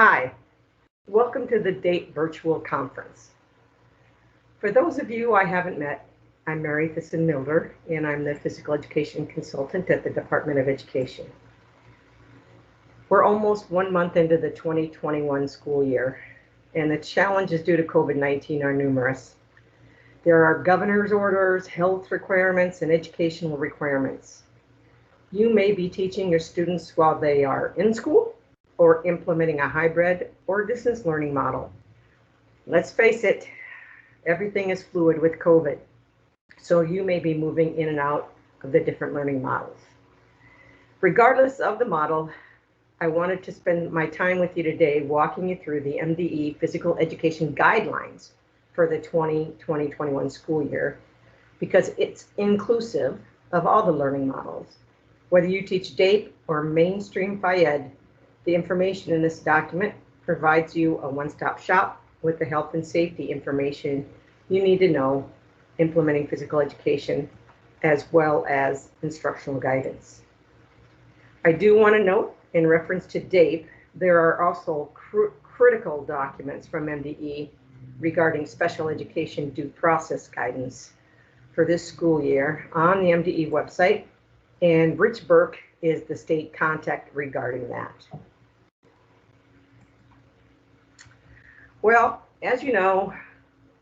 Hi, welcome to the DAPE virtual conference. For those of you I haven't met, I'm Mary Thissen, and I'm the physical education consultant at the Department of Education. We're almost 1 month into the 2021 school year, and the challenges due to COVID-19 are numerous. There are governor's orders, health requirements, and educational requirements. You may be teaching your students while they are in school, or implementing a hybrid or distance learning model. Let's face it, everything is fluid with COVID, so you may be moving in and out of the different learning models. Regardless of the model, I wanted to spend my time with you today walking you through the MDE physical education guidelines for the 2020-21 school year, because it's inclusive of all the learning models. Whether you teach DAPE or mainstream Phy-Ed, the information in this document provides you a one-stop shop with the health and safety information you need to know implementing physical education, as well as instructional guidance. I do want to note, in reference to DAPE, there are also critical documents from MDE regarding special education due process guidance for this school year on the MDE website, and Rich Burke is the state contact regarding that. Well, as you know,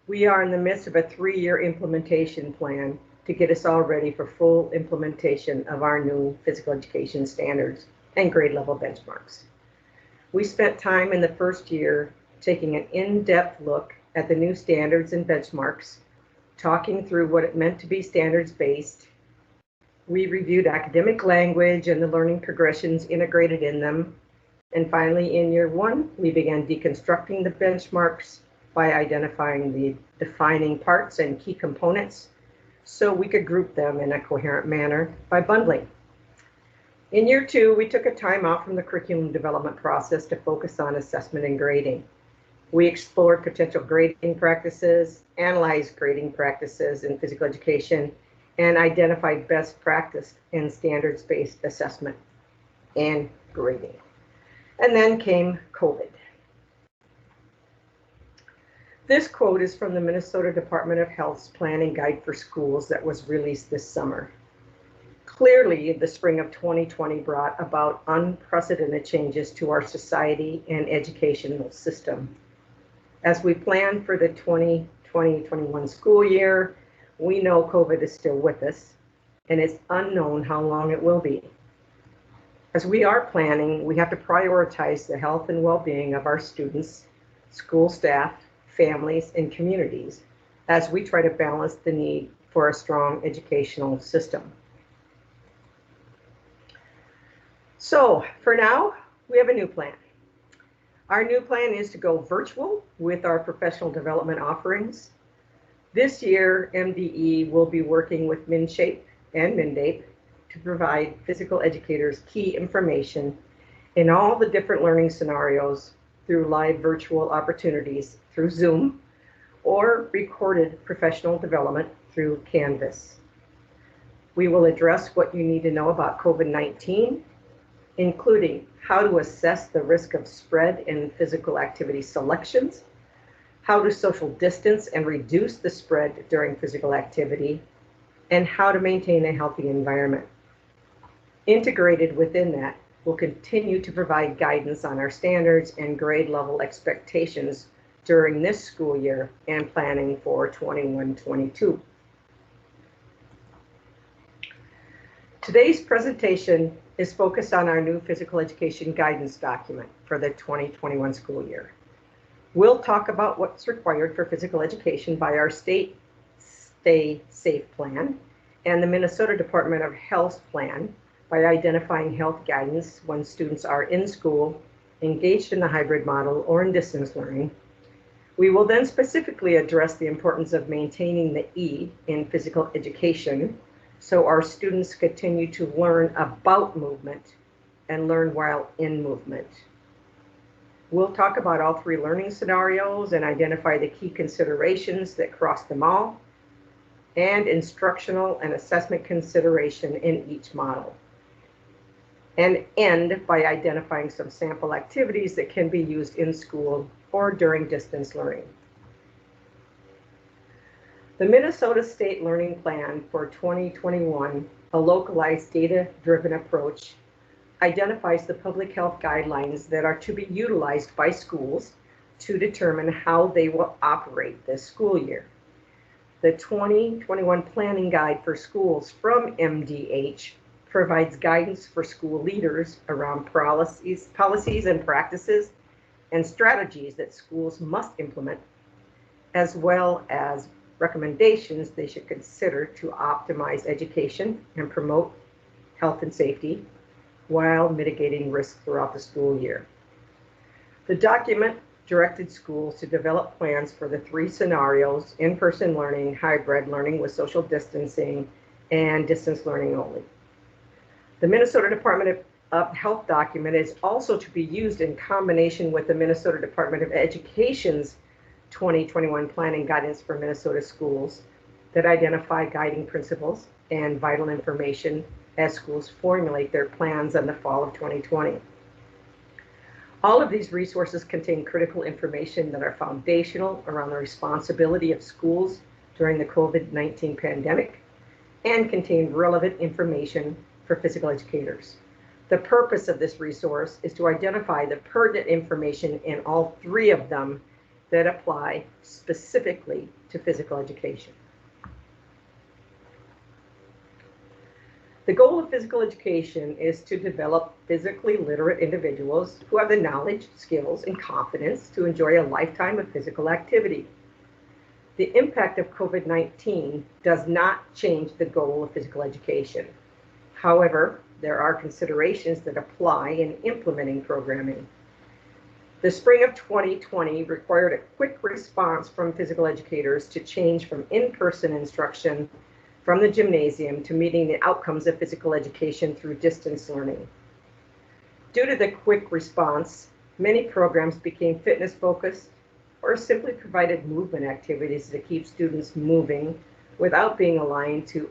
we are in the midst of a 3-year implementation plan to get us all ready for full implementation of our new physical education standards and grade level benchmarks. We spent time in the first year taking an in-depth look at the new standards and benchmarks, talking through what it meant to be standards-based. We reviewed academic language and the learning progressions integrated in them. And finally, in year 1, we began deconstructing the benchmarks by identifying the defining parts and key components so we could group them in a coherent manner by bundling. In year 2, we took a time out from the curriculum development process to focus on assessment and grading. We explored potential grading practices, analyzed grading practices in physical education, and identified best practice in standards-based assessment and grading. And then came COVID. This quote is from the Minnesota Department of Health's Planning Guide for Schools that was released this summer. Clearly, the spring of 2020 brought about unprecedented changes to our society and educational system. As we plan for the 2020-21 school year, we know COVID is still with us, and it's unknown how long it will be. As we are planning, we have to prioritize the health and well-being of our students, school staff, families, and communities as we try to balance the need for a strong educational system. So for now, we have a new plan. Our new plan is to go virtual with our professional development offerings. This year, MDE will be working with MinShape and MnDAPE to provide physical educators key information in all the different learning scenarios through live virtual opportunities through Zoom or recorded professional development through Canvas. We will address what you need to know about COVID-19, including how to assess the risk of spread in physical activity selections, how to social distance and reduce the spread during physical activity, and how to maintain a healthy environment. Integrated within that, we'll continue to provide guidance on our standards and grade level expectations during this school year and planning for 21-22. Today's presentation is focused on our new physical education guidance document for the 2021 school year. We'll talk about what's required for physical education by our state Stay Safe plan and the Minnesota Department of Health plan by identifying health guidance when students are in school, engaged in the hybrid model, or in distance learning. We will then specifically address the importance of maintaining the E in physical education so our students continue to learn about movement and learn while in movement. We'll talk about all 3 learning scenarios and identify the key considerations that cross them all, and instructional and assessment consideration in each model. and end by identifying some sample activities that can be used in school or during distance learning. The Minnesota State Learning Plan for 2021, a localized data-driven approach, identifies the public health guidelines that are to be utilized by schools to determine how they will operate this school year. The 2021 Planning Guide for Schools from MDH provides guidance for school leaders around policies and practices and strategies that schools must implement, as well as recommendations they should consider to optimize education and promote health and safety while mitigating risk throughout the school year. The document directed schools to develop plans for the 3 scenarios: in-person learning, hybrid learning with social distancing, and distance learning only. The Minnesota Department of Health document is also to be used in combination with the Minnesota Department of Education's 2021 planning guidance for Minnesota schools that identify guiding principles and vital information as schools formulate their plans in the fall of 2020. All of these resources contain critical information that are foundational around the responsibility of schools during the COVID-19 pandemic and contain relevant information for physical educators. The purpose of this resource is to identify the pertinent information in all 3 of them that apply specifically to physical education. The goal of physical education is to develop physically literate individuals who have the knowledge, skills, and confidence to enjoy a lifetime of physical activity. The impact of COVID-19 does not change the goal of physical education. However, there are considerations that apply in implementing programming. The spring of 2020 required a quick response from physical educators to change from in-person instruction from the gymnasium to meeting the outcomes of physical education through distance learning. Due to the quick response, many programs became fitness focused or simply provided movement activities to keep students moving without being aligned to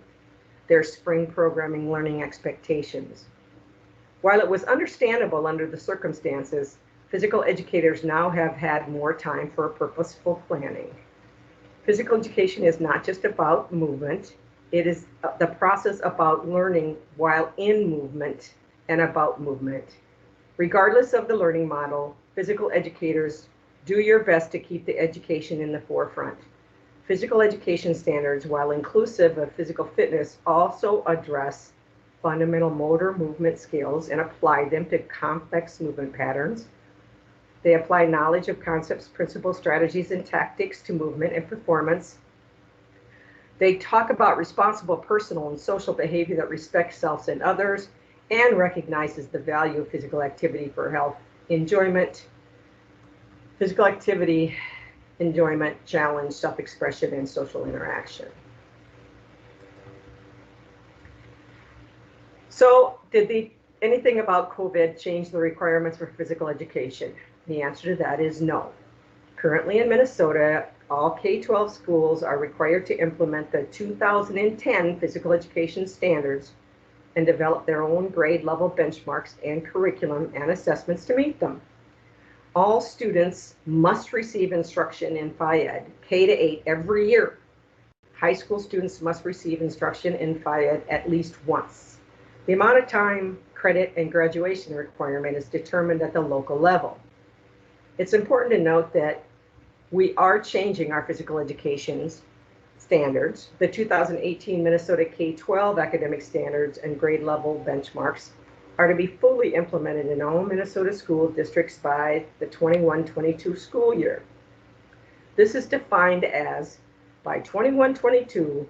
their spring programming learning expectations. While it was understandable under the circumstances, physical educators now have had more time for purposeful planning. Physical education is not just about movement, it is the process about learning while in movement and about movement. Regardless of the learning model, physical educators do your best to keep the education in the forefront. Physical education standards, while inclusive of physical fitness, also address fundamental motor movement skills and apply them to complex movement patterns. They apply knowledge of concepts, principles, strategies, and tactics to movement and performance. They talk about responsible personal and social behavior that respects self and others and recognizes the value of physical activity for health, enjoyment, physical activity, enjoyment, challenge, self-expression, and social interaction. So did anything about COVID change the requirements for physical education? The answer to that is no. Currently in Minnesota, all K-12 schools are required to implement the 2010 physical education standards and develop their own grade level benchmarks and curriculum and assessments to meet them. All students must receive instruction in Phy-Ed, K-8 every year. High school students must receive instruction in Phy-Ed at least once. The amount of time, credit, and graduation requirement is determined at the local level. It's important to note that we are changing our physical education standards. The 2018 Minnesota K-12 academic standards and grade level benchmarks are to be fully implemented in all Minnesota school districts by the 21-22 school year. This is defined as, by 21-22,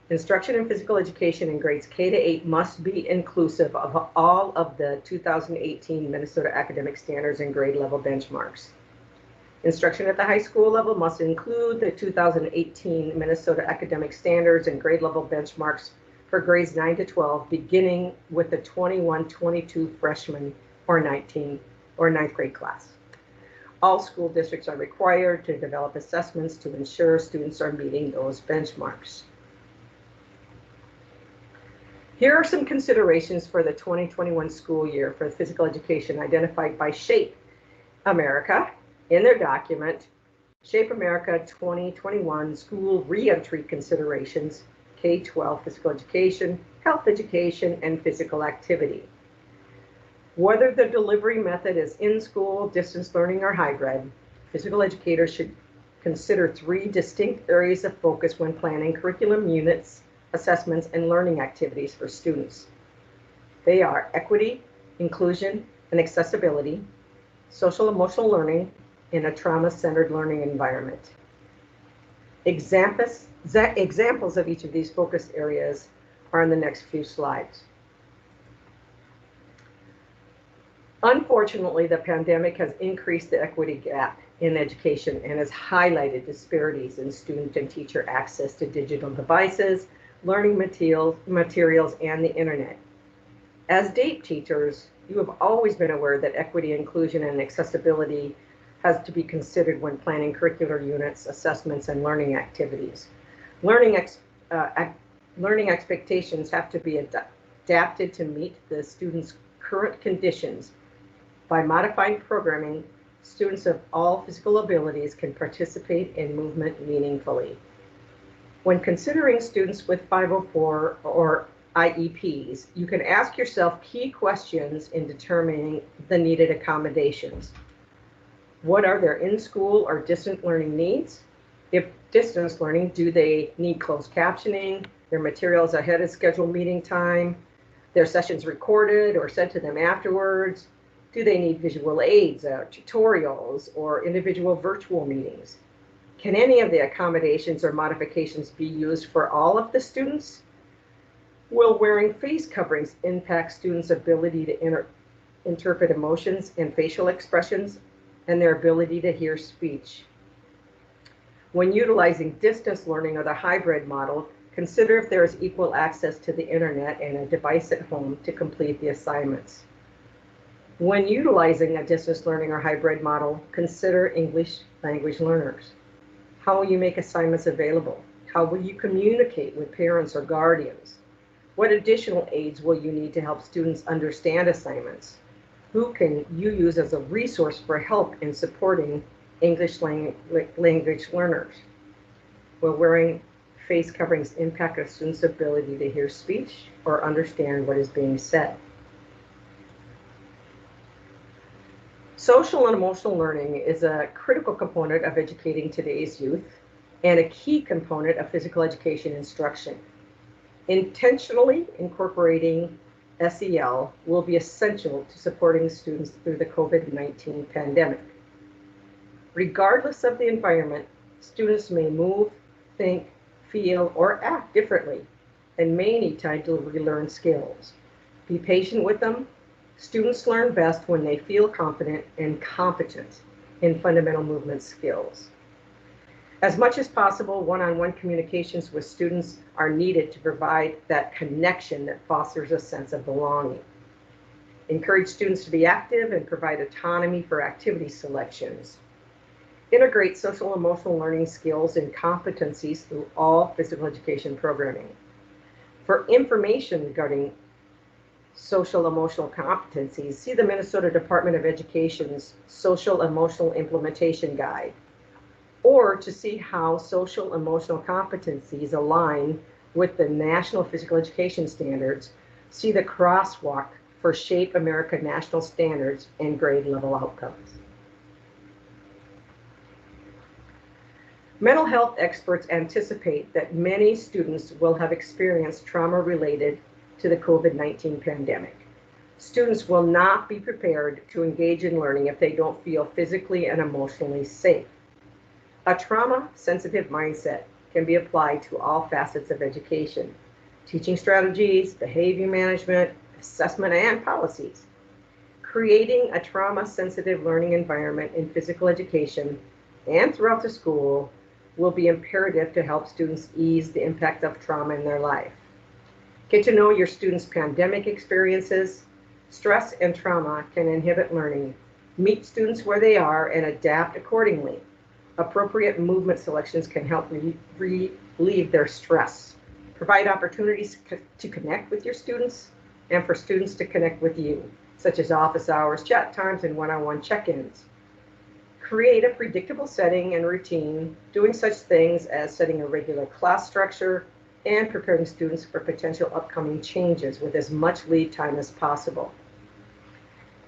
instruction in physical education in grades K-8 must be inclusive of all of the 2018 Minnesota academic standards and grade level benchmarks. Instruction at the high school level must include the 2018 Minnesota academic standards and grade level benchmarks for grades 9 to 12, beginning with the 21-22 freshman or 9th grade class. All school districts are required to develop assessments to ensure students are meeting those benchmarks. Here are some considerations for the 2021 school year for physical education identified by SHAPE America in their document, SHAPE America 2021 School Reentry Considerations, K-12 Physical Education, Health Education, and Physical Activity. Whether the delivery method is in-school, distance learning, or hybrid, physical educators should consider 3 distinct areas of focus when planning curriculum units, assessments, and learning activities for students. They are equity, inclusion, and accessibility, social emotional learning in a trauma-centered learning environment. Examples of each of these focus areas are in the next few slides. Unfortunately, the pandemic has increased the equity gap in education and has highlighted disparities in student and teacher access to digital devices, learning materials, and the internet. As DAPE teachers, you have always been aware that equity, inclusion, and accessibility has to be considered when planning curricular units, assessments, and learning activities. Learning expectations have to be adapted to meet the students' current conditions. By modifying programming, students of all physical abilities can participate in movement meaningfully. When considering students with 504 or IEPs, you can ask yourself key questions in determining the needed accommodations. What are their in-school or distant learning needs? If distance learning, do they need closed captioning, their materials ahead of scheduled meeting time, their sessions recorded or sent to them afterwards? Do they need visual aids, tutorials, or individual virtual meetings? Can any of the accommodations or modifications be used for all of the students? Will wearing face coverings impact students' ability to interpret emotions and facial expressions and their ability to hear speech? When utilizing distance learning or the hybrid model, consider if there is equal access to the internet and a device at home to complete the assignments. When utilizing a distance learning or hybrid model, consider English language learners. How will you make assignments available? How will you communicate with parents or guardians? What additional aids will you need to help students understand assignments? Who can you use as a resource for help in supporting English language learners? Will wearing face coverings impact a student's ability to hear speech or understand what is being said? Social and emotional learning is a critical component of educating today's youth and a key component of physical education instruction. Intentionally incorporating SEL will be essential to supporting students through the COVID-19 pandemic. Regardless of the environment, students may move, think, feel, or act differently and may need time to relearn skills. Be patient with them. Students learn best when they feel confident and competent in fundamental movement skills. As much as possible, one-on-one communications with students are needed to provide that connection that fosters a sense of belonging. Encourage students to be active and provide autonomy for activity selections. Integrate social emotional learning skills and competencies through all physical education programming. For information regarding social emotional competencies, see the Minnesota Department of Education's Social Emotional Implementation Guide. Or to see how social emotional competencies align with the National Physical Education Standards, see the crosswalk for SHAPE America National Standards and grade level outcomes. Mental health experts anticipate that many students will have experienced trauma related to the COVID-19 pandemic. Students will not be prepared to engage in learning if they don't feel physically and emotionally safe. A trauma-sensitive mindset can be applied to all facets of education: teaching strategies, behavior management, assessment, and policies. Creating a trauma-sensitive learning environment in physical education and throughout the school will be imperative to help students ease the impact of trauma in their life. Get to know your students' pandemic experiences. Stress and trauma can inhibit learning. Meet students where they are and adapt accordingly. Appropriate movement selections can help relieve their stress. Provide opportunities to connect with your students and for students to connect with you, such as office hours, chat times, and one-on-one check-ins. Create a predictable setting and routine, doing such things as setting a regular class structure and preparing students for potential upcoming changes with as much lead time as possible.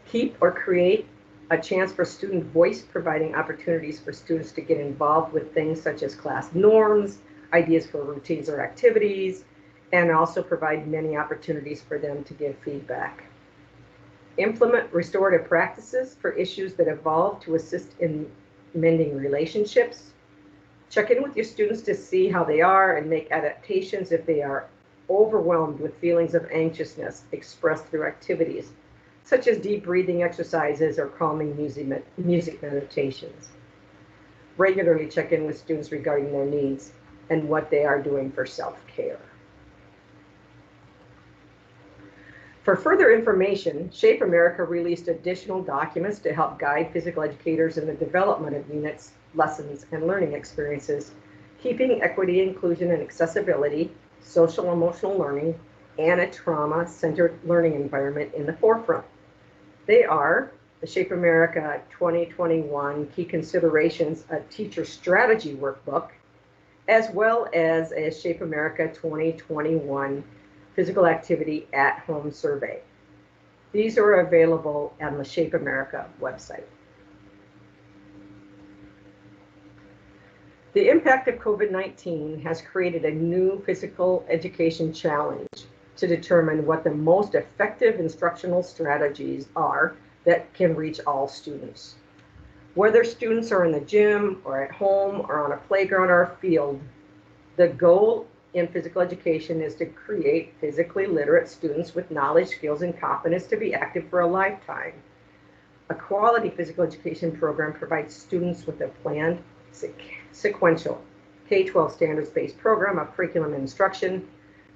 Keep or create a chance for student voice, providing opportunities for students to get involved with things such as class norms, ideas for routines or activities, and also provide many opportunities for them to give feedback. Implement restorative practices for issues that evolve to assist in mending relationships. Check in with your students to see how they are and make adaptations if they are overwhelmed with feelings of anxiousness expressed through activities, such as deep breathing exercises or calming music meditations. Regularly check in with students regarding their needs and what they are doing for self-care. For further information, Shape America released additional documents to help guide physical educators in the development of units, lessons, and learning experiences, keeping equity, inclusion, and accessibility, social emotional learning, and a trauma-centered learning environment in the forefront. They are the Shape America 2021 Key Considerations, a Teacher Strategy Workbook, as well as a Shape America 2021 Physical Activity at Home Survey. These are available on the Shape America website. The impact of COVID-19 has created a new physical education challenge to determine what the most effective instructional strategies are that can reach all students. Whether students are in the gym or at home or on a playground or a field, the goal in physical education is to create physically literate students with knowledge, skills, and confidence to be active for a lifetime. A quality physical education program provides students with a planned, sequential K-12 standards-based program of curriculum and instruction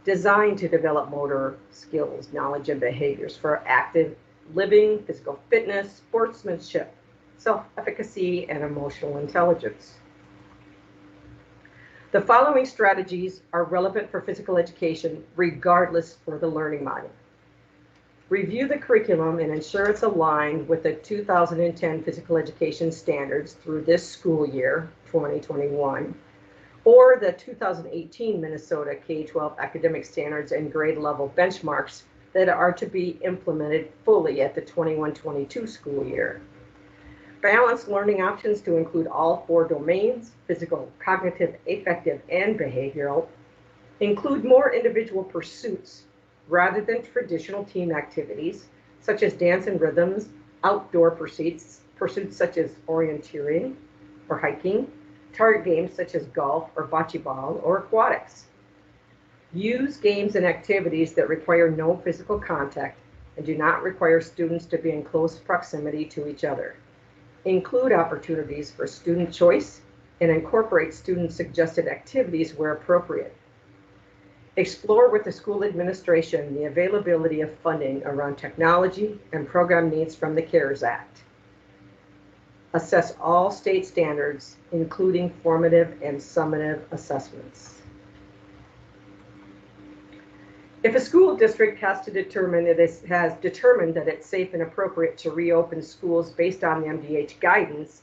designed to develop motor skills, knowledge, and behaviors for active living, physical fitness, sportsmanship, self-efficacy, and emotional intelligence. The following strategies are relevant for physical education regardless for the learning model. Review the curriculum and ensure it's aligned with the 2010 physical education standards through this school year, 2021, or the 2018 Minnesota K-12 academic standards and grade level benchmarks that are to be implemented fully at the 21-22 school year. Balance learning options to include all 4 domains: physical, cognitive, affective, and behavioral. Include more individual pursuits rather than traditional team activities, such as dance and rhythms, outdoor pursuits such as orienteering or hiking, target games such as golf or bocce ball or aquatics. Use games and activities that require no physical contact and do not require students to be in close proximity to each other. Include opportunities for student choice and incorporate student-suggested activities where appropriate. Explore with the school administration the availability of funding around technology and program needs from the CARES Act. Assess all state standards, including formative and summative assessments. If a school district has determined that it's safe and appropriate to reopen schools based on the MDH guidance,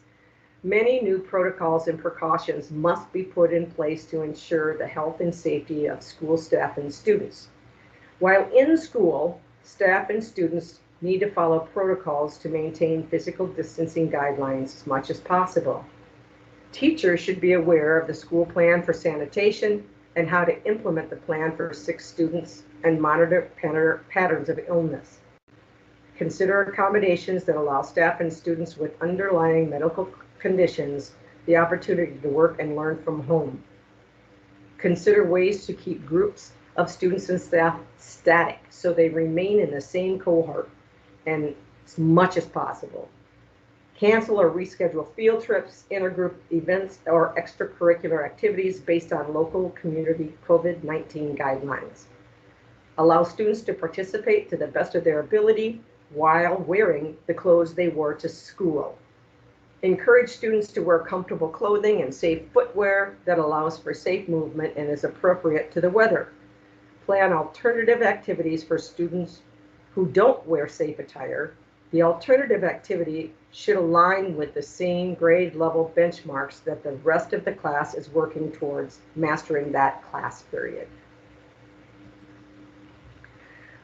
many new protocols and precautions must be put in place to ensure the health and safety of school staff and students. While in school, staff and students need to follow protocols to maintain physical distancing guidelines as much as possible. Teachers should be aware of the school plan for sanitation and how to implement the plan for sick students and monitor patterns of illness. Consider accommodations that allow staff and students with underlying medical conditions the opportunity to work and learn from home. Consider ways to keep groups of students and staff static so they remain in the same cohort and as much as possible. Cancel or reschedule field trips, intergroup events, or extracurricular activities based on local community COVID-19 guidelines. Allow students to participate to the best of their ability while wearing the clothes they wore to school. Encourage students to wear comfortable clothing and safe footwear that allows for safe movement and is appropriate to the weather, plan alternative activities for students who don't wear safe attire. The alternative activity should align with the same grade level benchmarks that the rest of the class is working towards mastering that class period.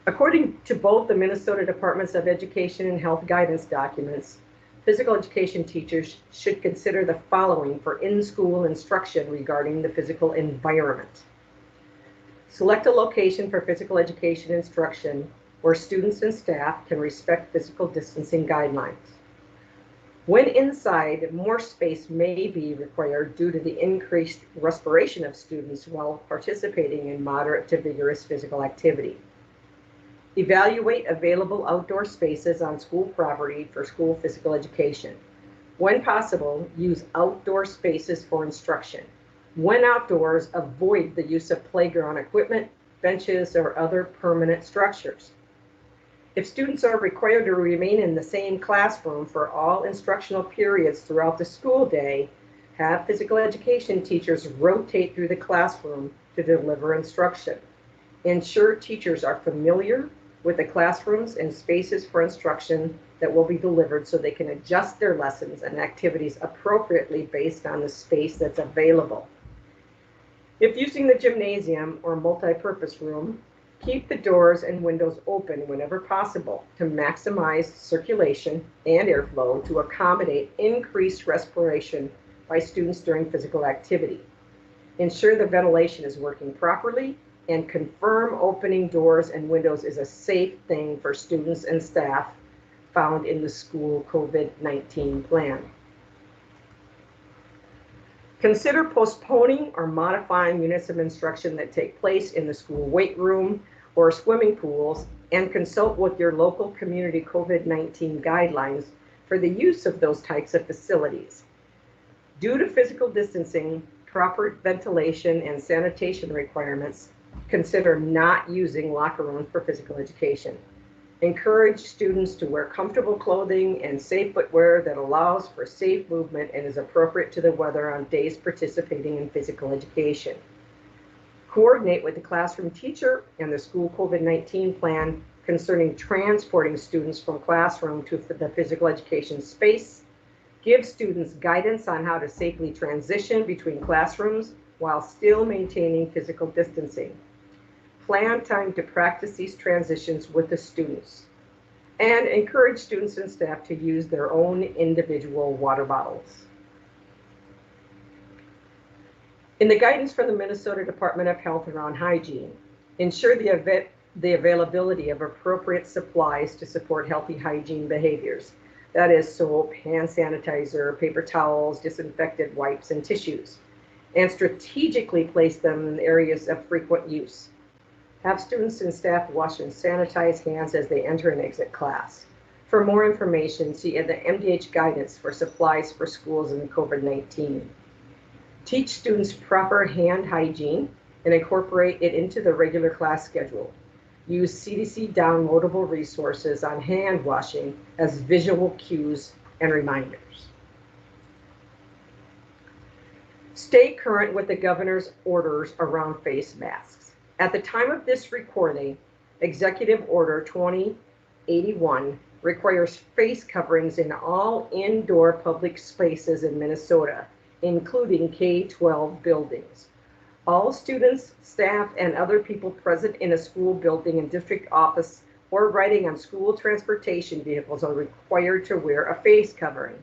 According to both the Minnesota Departments of Education and Health guidance documents, physical education teachers should consider the following for in-school instruction regarding the physical environment. Select a location for physical education instruction where students and staff can respect physical distancing guidelines. When inside, more space may be required due to the increased respiration of students while participating in moderate to vigorous physical activity. Evaluate available outdoor spaces on school property for school physical education. When possible, use outdoor spaces for instruction. When outdoors, avoid the use of playground equipment, benches, or other permanent structures. If students are required to remain in the same classroom for all instructional periods throughout the school day, have physical education teachers rotate through the classroom to deliver instruction. Ensure teachers are familiar with the classrooms and spaces for instruction that will be delivered so they can adjust their lessons and activities appropriately based on the space that's available. If using the gymnasium or multi-purpose room, keep the doors and windows open whenever possible to maximize circulation and airflow to accommodate increased respiration by students during physical activity. Ensure the ventilation is working properly and confirm opening doors and windows is a safe thing for students and staff found in the school COVID-19 plan. Consider postponing or modifying units of instruction that take place in the school weight room or swimming pools, and consult with your local community COVID-19 guidelines for the use of those types of facilities. Due to physical distancing, proper ventilation, and sanitation requirements, consider not using locker rooms for physical education. Encourage students to wear comfortable clothing and safe footwear that allows for safe movement and is appropriate to the weather on days participating in physical education. Coordinate with the classroom teacher and the school COVID-19 plan concerning transporting students from classroom to the physical education space. Give students guidance on how to safely transition between classrooms while still maintaining physical distancing. Plan time to practice these transitions with the students. And encourage students and staff to use their own individual water bottles. In the guidance from the Minnesota Department of Health around hygiene, ensure the availability of appropriate supplies to support healthy hygiene behaviors. That is soap, hand sanitizer, paper towels, disinfectant wipes, and tissues, and strategically place them in areas of frequent use. Have students and staff wash and sanitize hands as they enter and exit class. For more information, see the MDH guidance for supplies for schools in COVID-19. Teach students proper hand hygiene and incorporate it into the regular class schedule. Use CDC downloadable resources on hand washing as visual cues and reminders. Stay current with the governor's orders around face masks. At the time of this recording, Executive Order 2081 requires face coverings in all indoor public spaces in Minnesota, including K-12 buildings. All students, staff, and other people present in a school building and district office or riding on school transportation vehicles are required to wear a face covering.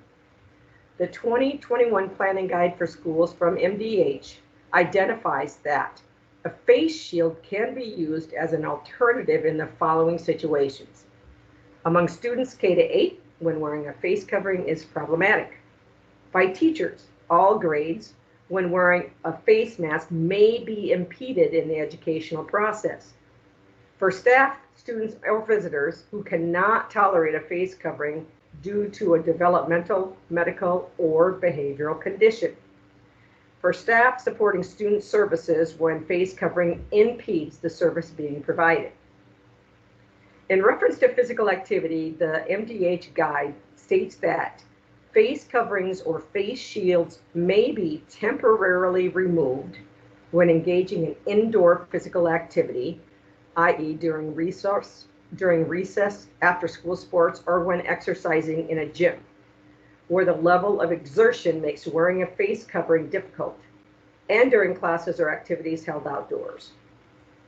The 2021 Planning Guide for Schools from MDH identifies that a face shield can be used as an alternative in the following situations. Among students K-8, when wearing a face covering is problematic. By teachers, all grades, when wearing a face mask may be impeded in the educational process. For staff, students, or visitors who cannot tolerate a face covering due to a developmental, medical, or behavioral condition. For staff supporting student services when face covering impedes the service being provided. In reference to physical activity, the MDH guide states that face coverings or face shields may be temporarily removed when engaging in indoor physical activity i.e. during recess, after school sports, or when exercising in a gym, where the level of exertion makes wearing a face covering difficult, and during classes or activities held outdoors.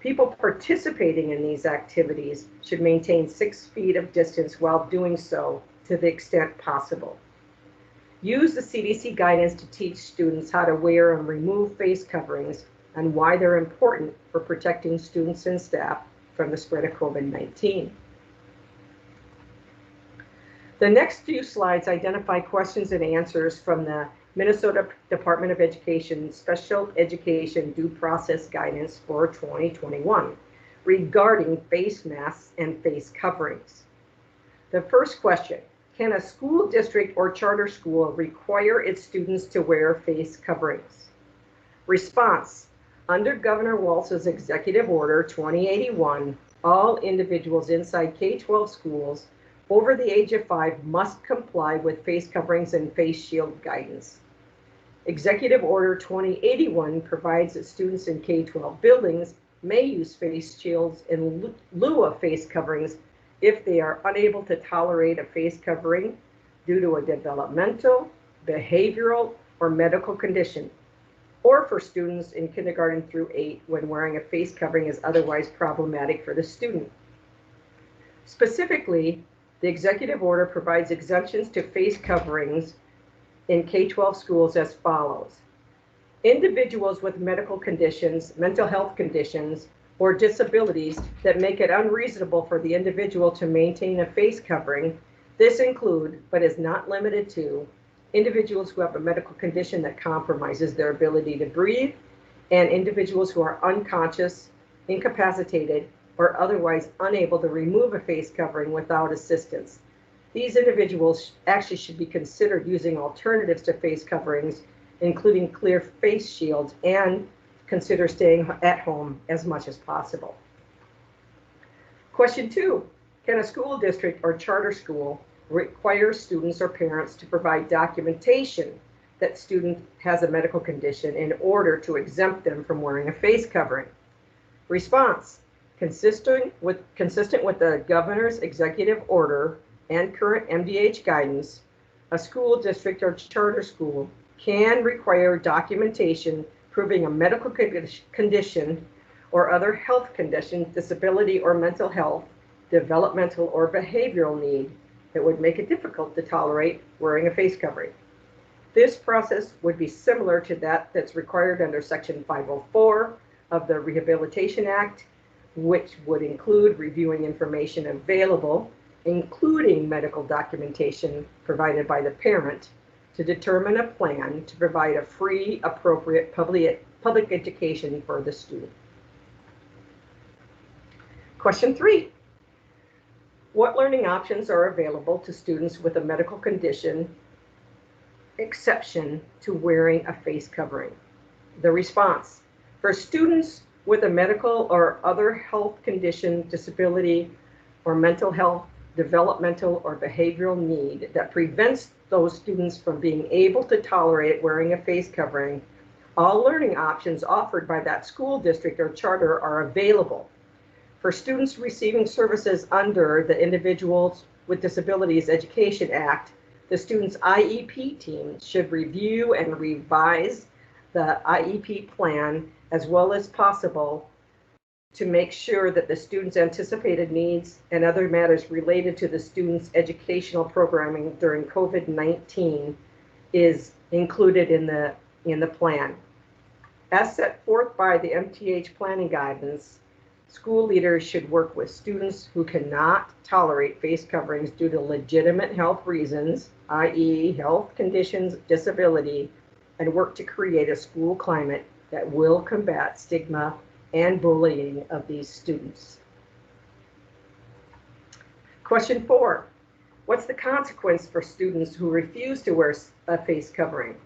People participating in these activities should maintain 6 feet of distance while doing so to the extent possible. Use the CDC guidance to teach students how to wear and remove face coverings and why they're important for protecting students and staff from the spread of COVID-19. The next few slides identify questions and answers from the Minnesota Department of Education Special Education Due Process Guidance for 2021 regarding face masks and face coverings. The first question, can a school district or charter school require its students to wear face coverings? Response, under Governor Walz's Executive Order 2081, all individuals inside K-12 schools over the age of 5 must comply with face coverings and face shield guidance. Executive Order 2081 provides that students in K-12 buildings may use face shields in lieu of face coverings if they are unable to tolerate a face covering due to a developmental, behavioral, or medical condition, or for students in kindergarten through 8 when wearing a face covering is otherwise problematic for the student. Specifically, the executive order provides exemptions to face coverings in K-12 schools as follows. Individuals with medical conditions, mental health conditions, or disabilities that make it unreasonable for the individual to maintain a face covering. This include, but is not limited to, individuals who have a medical condition that compromises their ability to breathe, and individuals who are unconscious, incapacitated, or otherwise unable to remove a face covering without assistance. These individuals actually should be considered using alternatives to face coverings, including clear face shields, and consider staying at home as much as possible. Question 2, can a school district or charter school require students or parents to provide documentation that student has a medical condition in order to exempt them from wearing a face covering? Response, consistent with the governor's executive order and current MDH guidance, a school district or charter school can require documentation proving a medical condition or other health condition, disability or mental health, developmental or behavioral need that would make it difficult to tolerate wearing a face covering. This process would be similar to that's required under Section 504 of the Rehabilitation Act, which would include reviewing information available, including medical documentation provided by the parent, to determine a plan to provide a free, appropriate public education for the student. Question 3, what learning options are available to students with a medical condition exception to wearing a face covering? The response, for students with a medical or other health condition, disability, or mental health, developmental, or behavioral need that prevents those students from being able to tolerate wearing a face covering, all learning options offered by that school district or charter are available. For students receiving services under the Individuals with Disabilities Education Act, the student's IEP team should review and revise the IEP plan as well as possible to make sure that the student's anticipated needs and other matters related to the student's educational programming during COVID-19 is included in the plan. As set forth by the MTH planning guidance, school leaders should work with students who cannot tolerate face coverings due to legitimate health reasons, i.e. health conditions, disability, and work to create a school climate that will combat stigma and bullying of these students. Question 4, what's the consequence for students who refuse to wear a face covering?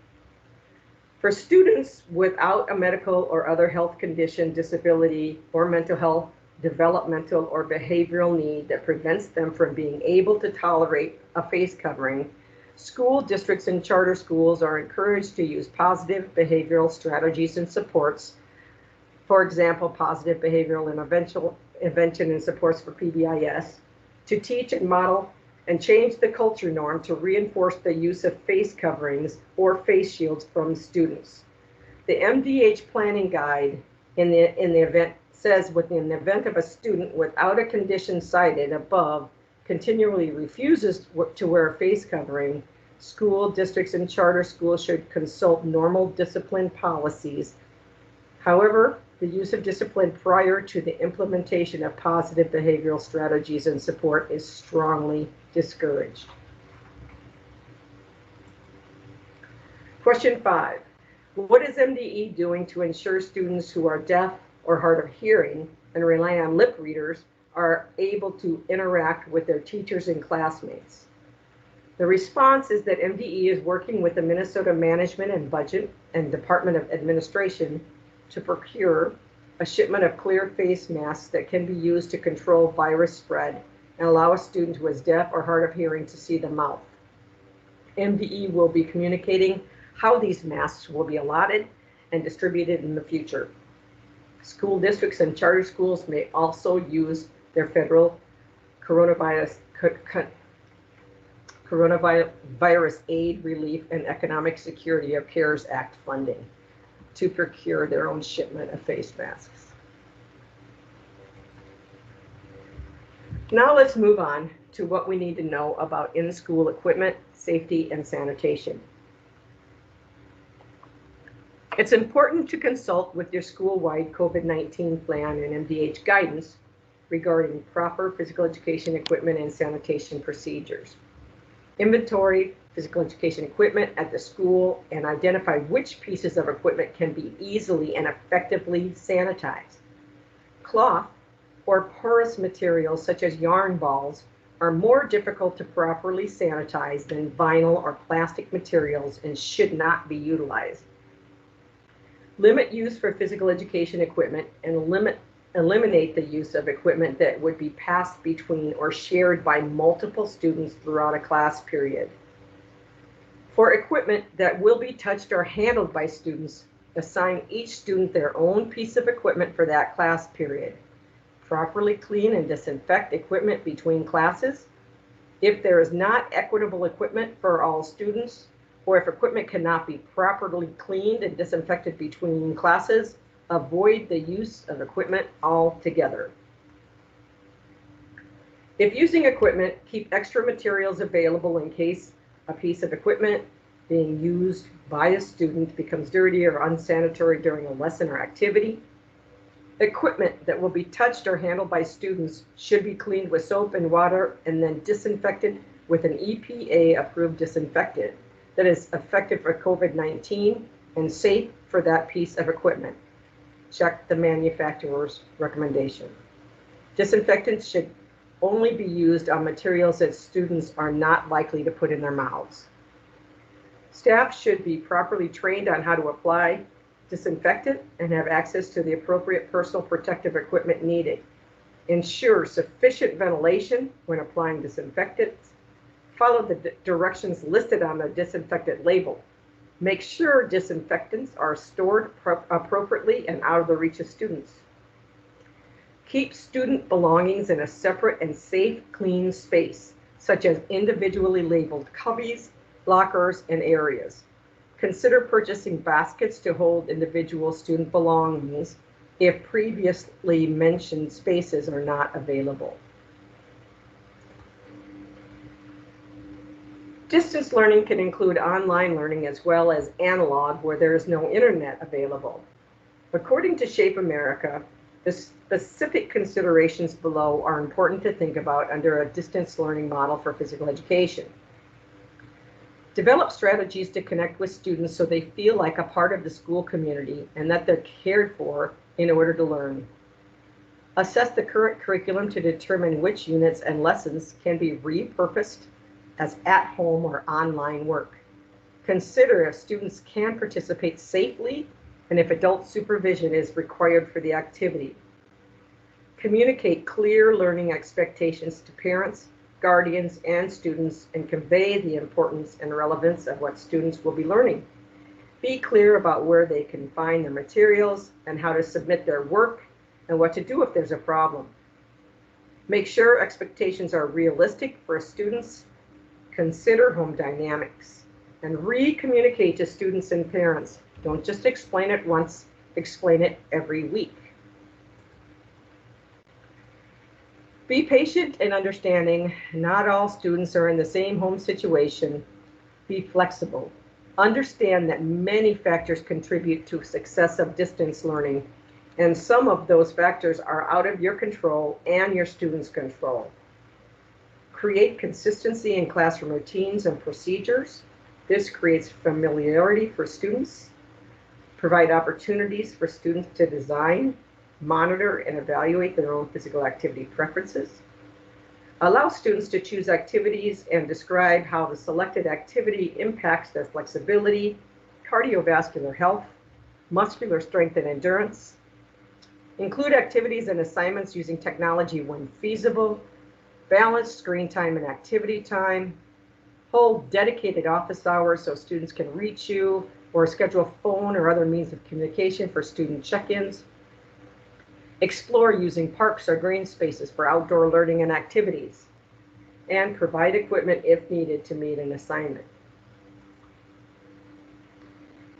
For students without a medical or other health condition, disability, or mental health, developmental, or behavioral need that prevents them from being able to tolerate a face covering, school districts and charter schools are encouraged to use positive behavioral strategies and supports. For example, positive behavioral Invention and Supports for PBIS, to teach and model and change the culture norm to reinforce the use of face coverings or face shields from students. The MDH planning guide in the event says, within the event of a student without a condition cited above continually refuses to wear a face covering, school districts and charter schools should consult normal discipline policies. However, the use of discipline prior to the implementation of positive behavioral strategies and support is strongly discouraged. Question 5. What is MDE doing to ensure students who are deaf or hard of hearing and rely on lip readers are able to interact with their teachers and classmates? The response is that MDE is working with the Minnesota Management and Budget and Department of Administration to procure a shipment of clear face masks that can be used to control virus spread and allow a student who is deaf or hard of hearing to see the mouth. MDE will be communicating how these masks will be allotted and distributed in the future. School districts and charter schools may also use their federal coronavirus aid, relief, and economic security of CARES Act funding to procure their own shipment of face masks. Now let's move on to what we need to know about in-school equipment, safety, and sanitation. It's important to consult with your school-wide COVID-19 plan and MDH guidance regarding proper physical education equipment and sanitation procedures. Inventory physical education equipment at the school and identify which pieces of equipment can be easily and effectively sanitized. Cloth or porous materials such as yarn balls are more difficult to properly sanitize than vinyl or plastic materials and should not be utilized. Limit use for physical education equipment and eliminate the use of equipment that would be passed between or shared by multiple students throughout a class period. For equipment that will be touched or handled by students, assign each student their own piece of equipment for that class period. Properly clean and disinfect equipment between classes. If there is not equitable equipment for all students, or if equipment cannot be properly cleaned and disinfected between classes, avoid the use of equipment altogether. If using equipment, keep extra materials available in case a piece of equipment being used by a student becomes dirty or unsanitary during a lesson or activity. Equipment that will be touched or handled by students should be cleaned with soap and water and then disinfected with an EPA-approved disinfectant that is effective for COVID-19 and safe for that piece of equipment. Check the manufacturer's recommendation. Disinfectants should only be used on materials that students are not likely to put in their mouths. Staff should be properly trained on how to apply disinfectant and have access to the appropriate personal protective equipment needed. Ensure sufficient ventilation when applying disinfectants. Follow the directions listed on the disinfectant label. Make sure disinfectants are stored appropriately and out of the reach of students. Keep student belongings in a separate and safe, clean space, such as individually labeled cubbies, lockers, and areas. Consider purchasing baskets to hold individual student belongings if previously mentioned spaces are not available. Distance learning can include online learning as well as analog where there is no internet available. According to Shape America, the specific considerations below are important to think about under a distance learning model for physical education. Develop strategies to connect with students so they feel like a part of the school community and that they're cared for in order to learn. Assess the current curriculum to determine which units and lessons can be repurposed as at-home or online work. Consider if students can participate safely and if adult supervision is required for the activity. Communicate clear learning expectations to parents, guardians, and students and convey the importance and relevance of what students will be learning. Be clear about where they can find the materials and how to submit their work and what to do if there's a problem. Make sure expectations are realistic for students. Consider home dynamics and re-communicate to students and parents. Don't just explain it once, explain it every week. Be patient and understanding. Not all students are in the same home situation. Be flexible. Understand that many factors contribute to success of distance learning, and some of those factors are out of your control and your students' control. Create consistency in classroom routines and procedures. This creates familiarity for students. Provide opportunities for students to design, monitor, and evaluate their own physical activity preferences. Allow students to choose activities and describe how the selected activity impacts their flexibility, cardiovascular health, muscular strength and endurance. Include activities and assignments using technology when feasible. Balance screen time and activity time. Hold dedicated office hours so students can reach you, or schedule phone or other means of communication for student check-ins. Explore using parks or green spaces for outdoor learning and activities. And provide equipment if needed to meet an assignment.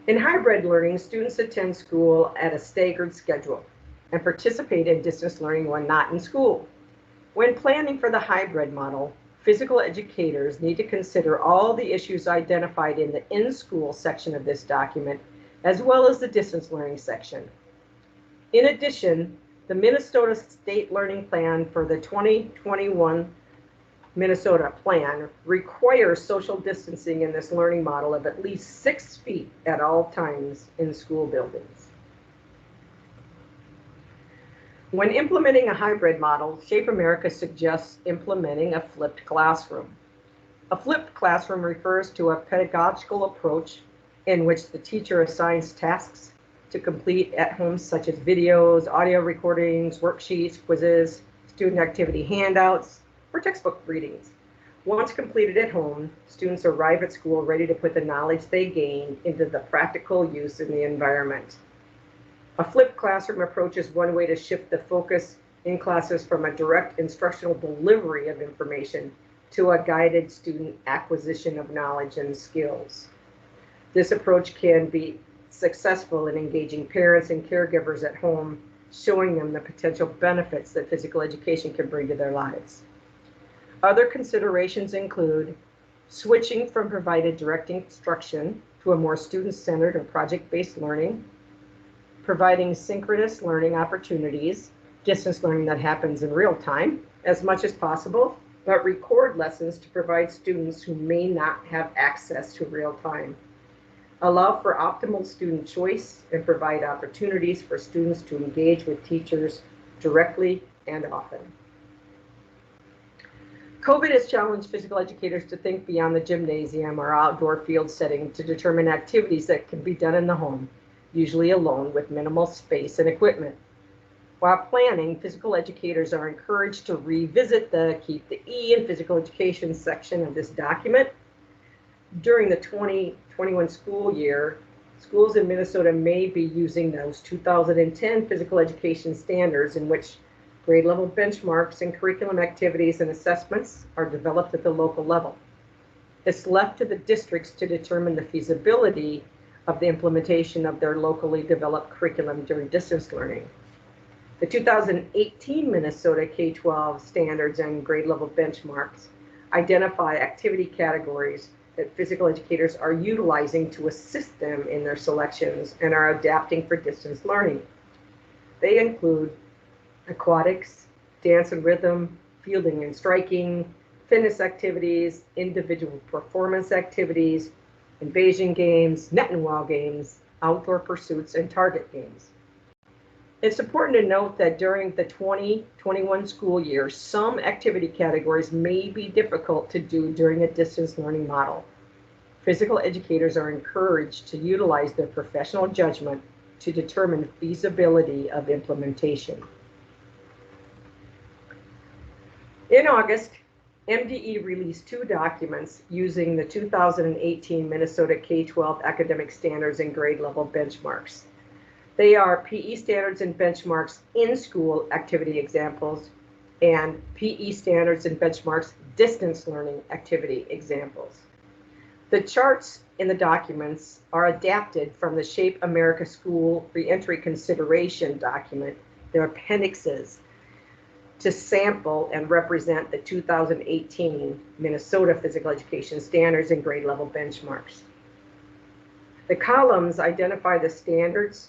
In hybrid learning, students attend school at a staggered schedule and participate in distance learning when not in school. When planning for the hybrid model, physical educators need to consider all the issues identified in the in-school section of this document, as well as the distance learning section. In addition, the Minnesota State Learning Plan for the 2021 Minnesota Plan requires social distancing in this learning model of at least 6 feet at all times in school buildings. When implementing a hybrid model, Shape America suggests implementing a flipped classroom. A flipped classroom refers to a pedagogical approach in which the teacher assigns tasks to complete at home, such as videos, audio recordings, worksheets, quizzes, student activity handouts, or textbook readings. Once completed at home, students arrive at school ready to put the knowledge they gain into the practical use in the environment. A flipped classroom approach is one way to shift the focus in classes from a direct instructional delivery of information to a guided student acquisition of knowledge and skills. This approach can be successful in engaging parents and caregivers at home, showing them the potential benefits that physical education can bring to their lives. Other considerations include switching from provided direct instruction to a more student-centered or project-based learning, providing synchronous learning opportunities, distance learning that happens in real time as much as possible, but record lessons to provide students who may not have access to real time. Allow for optimal student choice and provide opportunities for students to engage with teachers directly and often. COVID has challenged physical educators to think beyond the gymnasium or outdoor field setting to determine activities that can be done in the home, usually alone with minimal space and equipment. While planning, physical educators are encouraged to revisit the Keep the E in Physical Education section of this document. During the 2021 school year, schools in Minnesota may be using those 2010 physical education standards in which grade level benchmarks and curriculum activities and assessments are developed at the local level. It's left to the districts to determine the feasibility of the implementation of their locally developed curriculum during distance learning. The 2018 Minnesota K-12 standards and grade level benchmarks identify activity categories that physical educators are utilizing to assist them in their selections and are adapting for distance learning. They include aquatics, dance and rhythm, fielding and striking, fitness activities, individual performance activities, invasion games, net and wall games, outdoor pursuits, and target games. It's important to note that during the 2021 school year, some activity categories may be difficult to do during a distance learning model. Physical educators are encouraged to utilize their professional judgment to determine feasibility of implementation. In August, MDE released 2 documents using the 2018 Minnesota K-12 academic standards and grade level benchmarks. They are PE standards and benchmarks in school activity examples and PE standards and benchmarks distance learning activity examples. The charts in the documents are adapted from the Shape America School Reentry Consideration document, their appendixes, to sample and represent the 2018 Minnesota Physical Education Standards and grade level benchmarks. The columns identify the standards,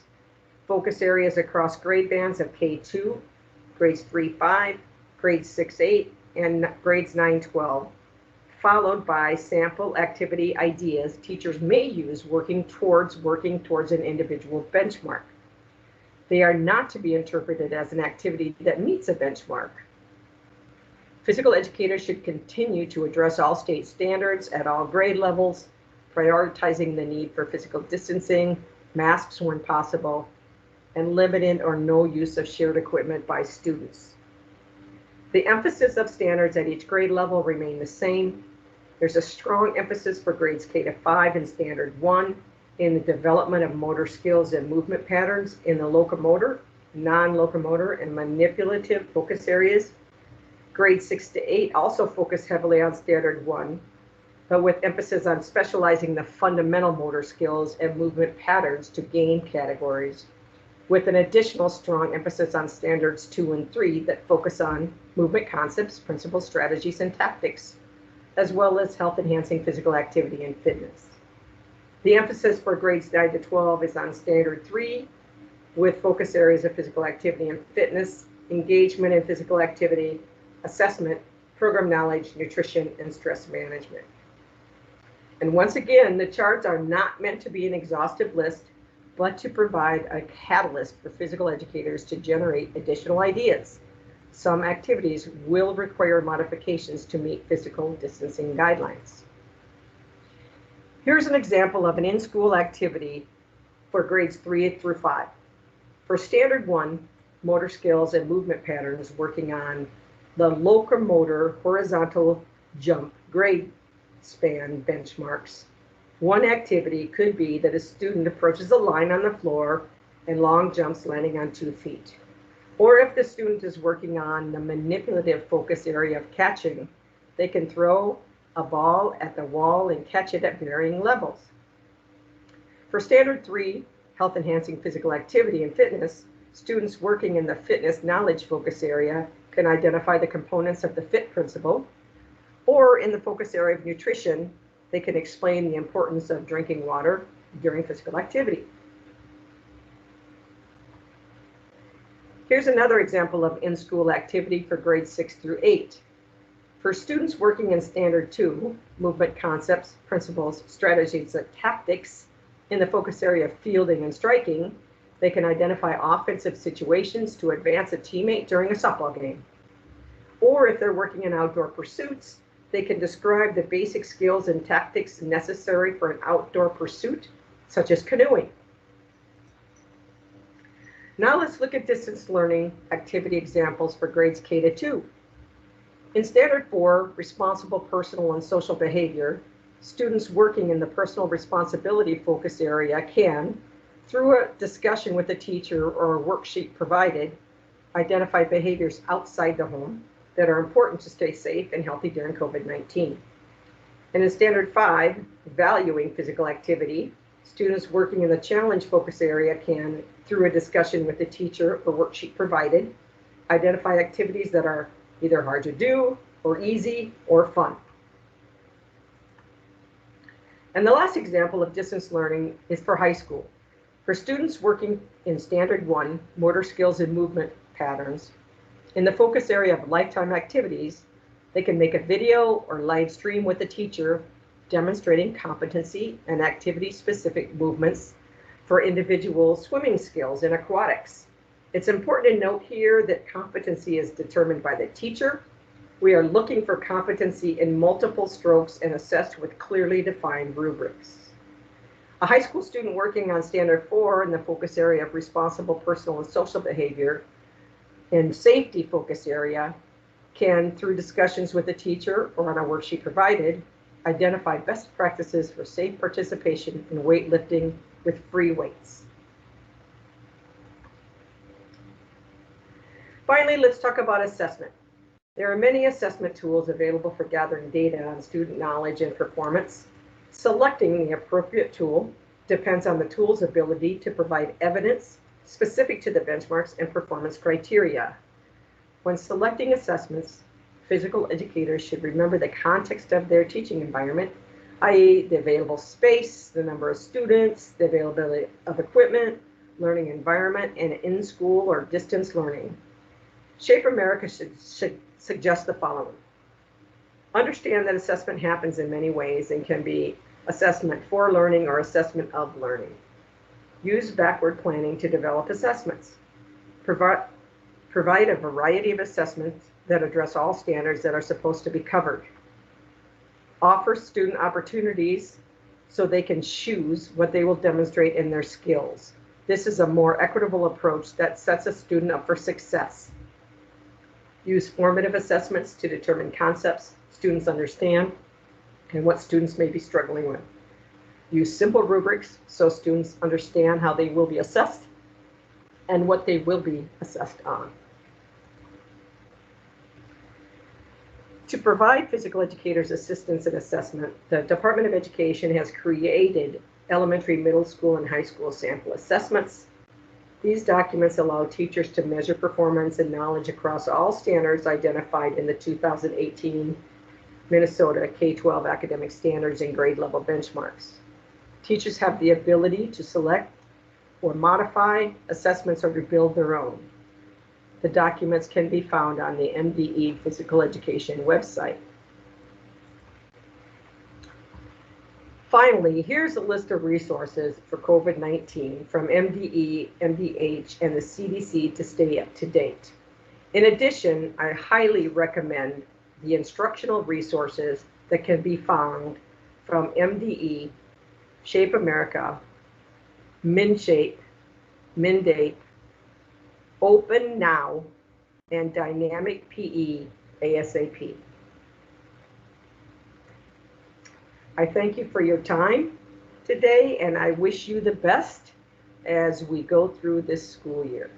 focus areas across grade bands of K2, grades 3-5, grades 6-8, and grades 9-12, followed by sample activity ideas teachers may use working towards an individual benchmark. They are not to be interpreted as an activity that meets a benchmark. Physical educators should continue to address all state standards at all grade levels, prioritizing the need for physical distancing, masks when possible, and limited or no use of shared equipment by students. The emphasis of standards at each grade level remain the same. There's a strong emphasis for grades K-5 in Standard 1 in the development of motor skills and movement patterns in the locomotor, non-locomotor, and manipulative focus areas. Grades 6-8 also focus heavily on Standard 1, but with emphasis on specializing the fundamental motor skills and movement patterns to gain categories, with an additional strong emphasis on Standards 2 and 3 that focus on movement concepts, principles, strategies, and tactics, as well as health-enhancing physical activity and fitness. The emphasis for grades 9-12 is on Standard 3, with focus areas of physical activity and fitness, engagement in physical activity, assessment, program knowledge, nutrition, and stress management. And once again, the charts are not meant to be an exhaustive list, but to provide a catalyst for physical educators to generate additional ideas. Some activities will require modifications to meet physical distancing guidelines. Here's an example of an in-school activity for grades 3-5. For Standard 1, motor skills and movement patterns, working on the locomotor horizontal jump grade span benchmarks. One activity could be that a student approaches a line on the floor and long jumps landing on 2 feet. Or if the student is working on the manipulative focus area of catching, they can throw a ball at the wall and catch it at varying levels. For Standard 3, health enhancing physical activity and fitness, students working in the fitness knowledge focus area can identify the components of the FIT principle, or in the focus area of nutrition, they can explain the importance of drinking water during physical activity. Here's another example of in-school activity for grades 6-8. For students working in Standard 2, movement concepts, principles, strategies, and tactics in the focus area of fielding and striking, they can identify offensive situations to advance a teammate during a softball game. Or if they're working in outdoor pursuits, they can describe the basic skills and tactics necessary for an outdoor pursuit, such as canoeing. Now let's look at distance learning activity examples for grades K-2. In Standard 4, responsible personal and social behavior, students working in the personal responsibility focus area can, through a discussion with a teacher or a worksheet provided, identify behaviors outside the home that are important to stay safe and healthy during COVID-19. And in Standard 5, valuing physical activity, students working in the challenge focus area can, through a discussion with the teacher or worksheet provided, identify activities that are either hard to do or easy or fun. And the last example of distance learning is for high school. For students working in Standard 1, motor skills and movement patterns, in the focus area of lifetime activities, they can make a video or live stream with the teacher demonstrating competency and activity-specific movements for individual swimming skills in aquatics. It's important to note here that competency is determined by the teacher. We are looking for competency in multiple strokes and assessed with clearly defined rubrics. A high school student working on Standard 4 in the focus area of responsible personal and social behavior in safety focus area can, through discussions with the teacher or on a worksheet provided, identify best practices for safe participation in weightlifting with free weights. Finally, let's talk about assessment. There are many assessment tools available for gathering data on student knowledge and performance. Selecting the appropriate tool depends on the tool's ability to provide evidence specific to the benchmarks and performance criteria. When selecting assessments, physical educators should remember the context of their teaching environment, i.e. the available space, the number of students, the availability of equipment, learning environment, and in-school or distance learning. Shape America should suggest the following. Understand that assessment happens in many ways and can be assessment for learning or assessment of learning. Use backward planning to develop assessments. Provide a variety of assessments that address all standards that are supposed to be covered. Offer student opportunities so they can choose what they will demonstrate in their skills. This is a more equitable approach that sets a student up for success. Use formative assessments to determine concepts students understand and what students may be struggling with. Use simple rubrics so students understand how they will be assessed and what they will be assessed on. To provide physical educators assistance in assessment, the Department of Education has created elementary, middle school, and high school sample assessments. These documents allow teachers to measure performance and knowledge across all standards identified in the 2018 Minnesota K-12 academic standards and grade level benchmarks. Teachers have the ability to select or modify assessments or to build their own. The documents can be found on the MDE Physical Education website. Finally, here's a list of resources for COVID-19 from MDE, MDH, and the CDC to stay up to date. In addition, I highly recommend the instructional resources that can be found from MDE, Shape America, MinShape, MnDAPE, Open Now, and Dynamic PE ASAP. I thank you for your time today, and I wish you the best as we go through this school year.